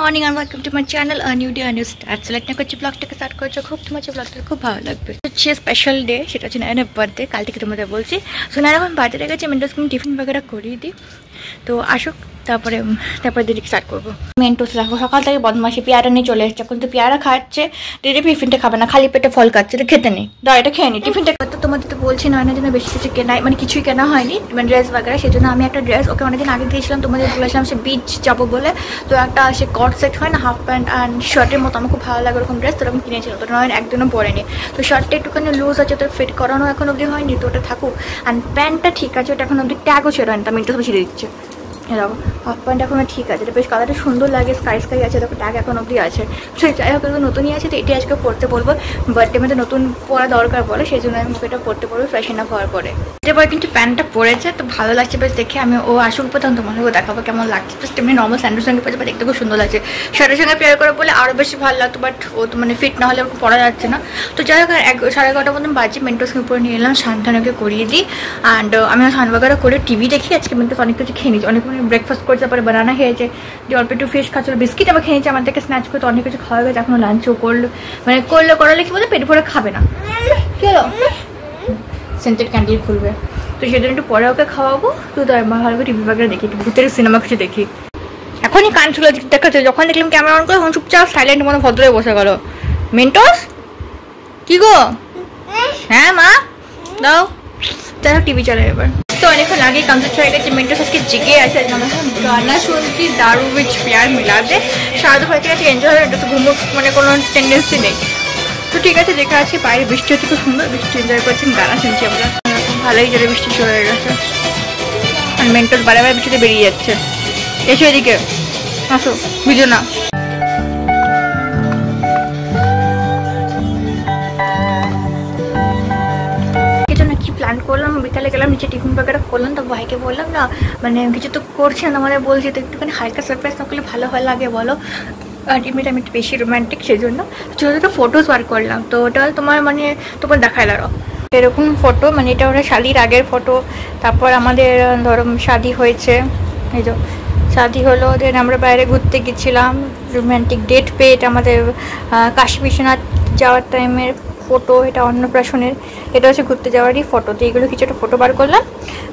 Morning আর welcome to my channel a new day a new start. Select করছি ব্লগটাকে start করছো, খুব তোমার ব্লগটা খুব ভালো লাগবে। হচ্ছে স্পেশাল ডে, সেটা হচ্ছে নায়নের বার্থডে। কাল থেকে তোমাদের বলছি। সো নায়ন এখন বার্থডে গেছে, মেন্টোস টিফিন বগেরা করিয়ে দিই, তো আসুক তারপরে দিদি স্টার্ট করবো। মেন্টোস রাখবো, সকাল থেকে বদমাসি পেয়ারা নিয়ে চলে এসছে। এখন তো পেয়ারা খাচ্ছে, দিদি টিফিনটা খাবে না, খালি পেটে ফল খাচ্ছে, এটা খেতে নেই। দাঁড়া এটা খেয়ে নি টিফিনটা। তো তোমাদের তো বলছি নয়নের জন্য বেশি কিছু কেনা, মানে কিছুই কেনা হয়নি, মানে ড্রেস বাগেরা। সেই জন্য আমি একটা ড্রেস ওকে অনেকদিন আগে দিয়েছিলাম, তোমাদের বলেছিলাম সে বিচ যাবো বলে। তো একটা সে কট সেট হয় না, হাফ প্যান্ট অ্যান্ড শার্টের মতো, আমার খুব ভালো লাগে ওরকম ড্রেস, তো ওরকম কিনেছিলাম। তো নয়ন একদিনও পরেনি। তো শার্টটা একটুখানি লুজ আছে, তো ফিট করানো এখন অবধি হয়নি, তো ওটা থাকুক। অ্যান্ড প্যান্টটা ঠিক আছে, ওটা এখন অবধি ট্যাগও ছিল না, আমি একটু ছিঁড়ে দিচ্ছে। এরকম হাফ প্যান্ট এখনো ঠিক আছে, এটা বেশ কালারটা সুন্দর লাগে, স্কাই স্কাই আছে, দেখো ট্যাগ এখন অবধি আছে। সেই যাই হোক, এগুলো নতুনই আছে, তো এটি আজকে পড়তে বলবো। বার্থডে মধ্যে নতুন পরা দরকার বলে, সেই জন্য আমি এটা পড়তে পড়বো ফ্রেশন আপ হওয়ার পরে। এরপর কিন্তু প্যান্টটা পরেছে, তো ভালো লাগছে বেশ দেখে। আমি ও আসুক তখন তোমাদেরকে দেখাবো কেমন লাগছে। বেশ তেমনি নর্মাল স্যান্ডেলের সঙ্গে পরে দেখতে খুব সুন্দর লাগছে। শার্টের সঙ্গে পেয়ার করে বলে আরও বেশি ভালো লাগতো, বাট ও তো মানে ফিট না হলে ওরকম পরা যাচ্ছে না। তো যাই হোক, 11:30 মতন বাজে, মেন্টোসকে উপরে নিয়ে এলাম, শান্তানুকে করিয়ে দিই। অ্যান্ড আমি সানবাগারা করে টিভি দেখি। আজকে মেন্টোস অনেক কিছু খেয়ে নিচ্ছি, অনেক ব্রেকফাস্ট করছে, বানানা খেয়েছে, যে অল্প একটু ফিশ খাচ্ছিল, বিস্কিট আবার খেয়েছে আমার থেকে স্ন্যাচ করে, তো অনেক কিছু খাওয়া গেছে। এখনো লাঞ্চও করলো, মানে করালে কি বলতে পেট ভরে খাবে না, কি হলো সেন্টেড ক্যান্ডেল খুলবে, তো সেজন্য একটু পরে ওকে খাওয়াবো। তো ভালো করে টিভি বাগেরা দেখি, একটু ভূতের সিনেমা কিছু দেখি। এখনই কান ছিল দেখাচ্ছে, যখন দেখলাম ক্যামেরা অন করে তখন চুপচাপ সাইলেন্ট মনে ভদ্র হয়ে বসে গেল। মেন্টোস কি গো? হ্যাঁ মা দাও, যাই হোক টিভি চলে এবার। তো অনেকক্ষণ আগেই কমপ্লিট হয়ে গেছে। মেন্টোস আজকে জেগে আছে, আমরা গানা শুনছি দারু উইচ পেয়ার মিলাতে। সারাদিন হয়ে গেছে, এনজয় হয়, এটা তো ঘুমো মানে কোনো টেন্ডেন্সি নেই। তো ঠিক আছে, দেখা আছে বাইরে বৃষ্টি হচ্ছে, খুব সুন্দর বৃষ্টি এনজয় করছি, গানা শুনছি আমরা। ভালোই জোরে বৃষ্টি শুরু হয়ে গেছে, আর মেন্টোস বারে বারে বৃষ্টিতে বেরিয়ে যাচ্ছে। এসো এদিকে, আসো ভিডিও না। প্ল্যান করলাম, বিকালে গেলাম নিচে টিফিন বগেরা করলাম, তো ভাইকে বললাম না মানে কিছু তো করছি না, আমাদের বলছি তো একটুখানি হালকা সারপ্রাইজ না করলে ভালো হয় লাগে বলো। আর এমনিটা আমি একটু বেশি রোম্যান্টিক, সেই জন্য ছোটো ছোটো ফটোস বার করলাম। তো ওটা তোমার মানে তোমার দেখায় দাঁড়ো এরকম ফটো, মানে এটা ওরা শাদির আগের ফটো। তারপর আমাদের ধরো শাদি হয়েছে, এই যে শাদি হলো, দেন আমরা বাইরে ঘুরতে গেছিলাম, রোম্যান্টিক ডেট পেট আমাদের কাশী বিশ্বনাথ যাওয়ার টাইমের ফটো, এটা অন্নপ্রাশনের, এটা হচ্ছে ঘুরতে যাওয়ারই ফটো। তো এইগুলো কিছু একটা ফটো বার করলাম,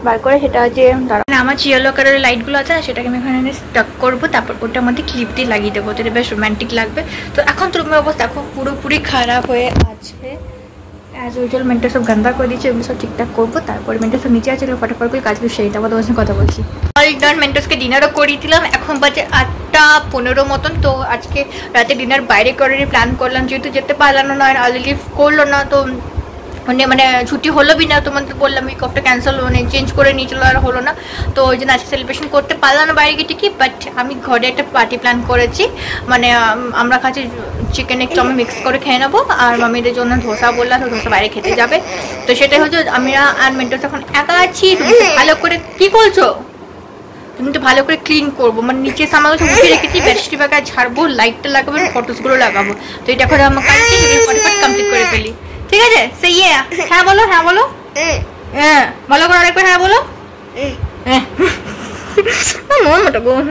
বার করে সেটা যে দাঁড়া আমার ইয়েলো কালারের লাইটগুলো আছে না, সেটাকে আমি এখানে স্টাক করবো, তারপর ওটার মধ্যে ক্লিপ দিয়ে লাগিয়ে দেবো, তো এটা বেশ রোম্যান্টিক লাগবে। তো এখন তো রুমের অবস্থা এখন পুরোপুরি খারাপ হয়ে আছে, অ্যাজ ইউজুয়াল। মেন্টাল সব গান্দা করে দিচ্ছে, এগুলো সব ঠিকঠাক করবো। তারপরে মেন্টাল সব নিচে আছে, ফটাফট করে কাজগুলো সেইটা আমাদের সঙ্গে কথা বলছি। অল ডান, মেন্টোসকে ডিনারও করিয়ে দিলাম, এখন বাজে 8:15 মতন। তো আজকে রাতে ডিনার বাইরে করে প্ল্যান করলাম, যেহেতু যেতে পারলাম না, আর্লি লিভ করলো না, তো মানে ছুটি হলো বি না, তোমাদের বললাম উইক অফটা ক্যান্সেল, মানে চেঞ্জ করে নিয়েছিল, আর হলো না। তো ওই জন্য আজকে সেলিব্রেশন করতে পারলাম না বাইরে গিয়ে ঠিকই, বাট আমি ঘরে একটা পার্টি প্ল্যান করেছি, মানে আমরা খাচ্ছি চিকেন একটু আমি মিক্স করে খেয়ে নেবো, আর মামিদের জন্য ধোসা বললাম, তো ধোসা বাইরে খেতে যাবে। তো সেটাই হচ্ছে, আমরা আর মেন্টোস এখন একা আছি। ভালো করে কি করছো তুমি? তো ভালো করে ক্লিন করবো, মানে নিচে সামাল উঠিয়ে রেখেছি, বেডশিট বাগা ঝাড়বো, লাইটটা লাগাবো, ফটোসগুলো লাগাবো। তো এটা করে আমার কাজটি ফটাফট কমপ্লিট করে ফেলি, ঠিক আছে? সেই হ্যাঁ বলো, হ্যাঁ বলো, হ্যাঁ ভালো করে আরেকবার হ্যাঁ বলো।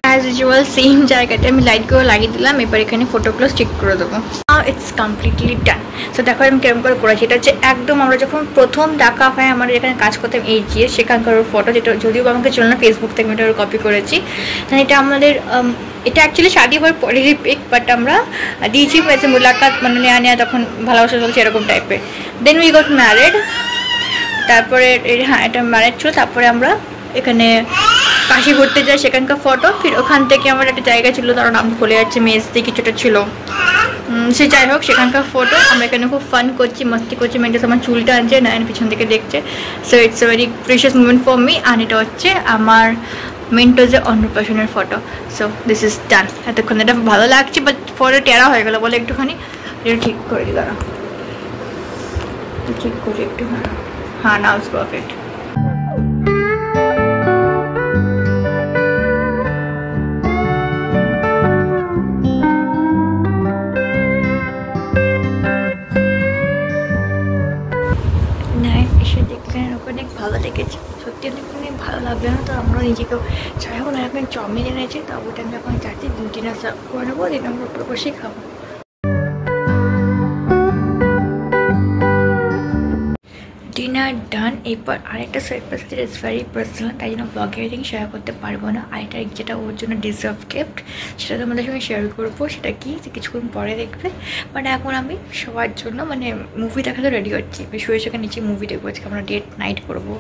অ্যাজ ইউজুয়াল সেম জায়গাটা আমি লাইটগুলো লাগিয়ে দিলাম, এবার এখানে ফটোগুলো স্টিক করে দেবো। ইটস কমপ্লিটলি ডান। তো দেখো আমি কেরম করে করেছি, এটা হচ্ছে একদম আমরা যখন প্রথম দেখা হয় আমরা যেখানে কাজ করতাম এই গিয়ে সেখানকার ফটো, যেটা যদিও আমাকে চলো না ফেসবুক থেকে আমি এটা কপি করেছি। এটা আমাদের এটা অ্যাকচুয়ালি শাদি হওয়ার পরেরই পিক, বাট আমরা দিয়েছি হয়েছে মুলাকাত, মানে নেওয়া তখন ভালোবাসা চলছে এরকম টাইপের। দেন উই গট ম্যারেড, তারপরে হ্যাঁ এটা ম্যারেড ছিল। তারপরে আমরা এখানে কাশি ঘুরতে যাই, সেখানকার ফটো। ফির ওখান থেকে আমার একটা জায়গা ছিল, তার নাম ভুলে যাচ্ছে, মেজদি কিছুটা ছিল, সে যাই হোক সেখানকার ফটো। আমরা এখানে খুব ফান করছি, মস্তি করছি, মেন্টাস আমার চুলটা আনছে, নায়ন পিছন থেকে দেখছে। So it's a very precious moment for me. আর এটা হচ্ছে আমার মেন্টোসের অন্নপ্রাশনের photo. So this is done. এতক্ষণ এটা ভালো লাগছে, বাট ফটো টেরা হয়ে গেলো বলে একটুখানি এটা ঠিক করে দিই, দাঁড়া ঠিক করি একটু, হ্যাঁ নাও ইটস পারফেক্ট। অনেক ভালো লেগেছে, সত্যি অনেক ভালো লাগবে না, তো আমরা নিজেকে তো যাই হোক এখন চাউমিন এনেছে, তো ওটা আমি এখন যাচ্ছি ডিনার সার্ভ করে নেবো, দিন আমরা উপরে বসেই খাবো। ডিনার ডান। এরপর আরেকটা সারপ্রাইজ, যেটা ইজ ভেরি পার্সোনাল, তাই জন্য ব্লগে আই থিঙ্ক শেয়ার করতে পারবো না। আরেকটা যেটা ওর জন্য ডিজার্ভ গিফট, সেটা তোমাদের সঙ্গে শেয়ার করবো। সেটা কি কিছুক্ষণ পরে দেখবে। বাট এখন আমি সবার জন্য মানে মুভি দেখাতে রেডি হচ্ছি। শুয়ে শুয়ে নিচে মুভি দেখবো, আজকে আমরা ডেট নাইট করবো।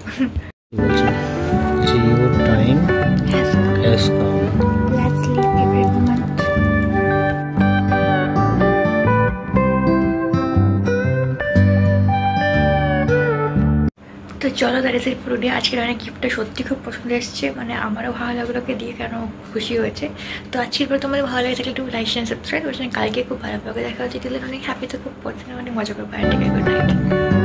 তো চলো দ্যাট ইজ ইট পুরো ডে। আজকের অনেক গিফটটা সত্যি খুব পছন্দ এসেছে, মানে আমারও ভালো লাগলো ওকে দিয়ে, কেন খুশি হয়েছে। তো আজকের পর তোমাদের ভালো লাগে থাকলে একটু লাইক শেয়ার সাবস্ক্রাইব। ওই জন্য কালকে খুব ভালো ব্লগে দেখা হচ্ছে। দিলে অনেক হ্যাপি, তো খুব পছন্দ, অনেক মজা করবো। Good night.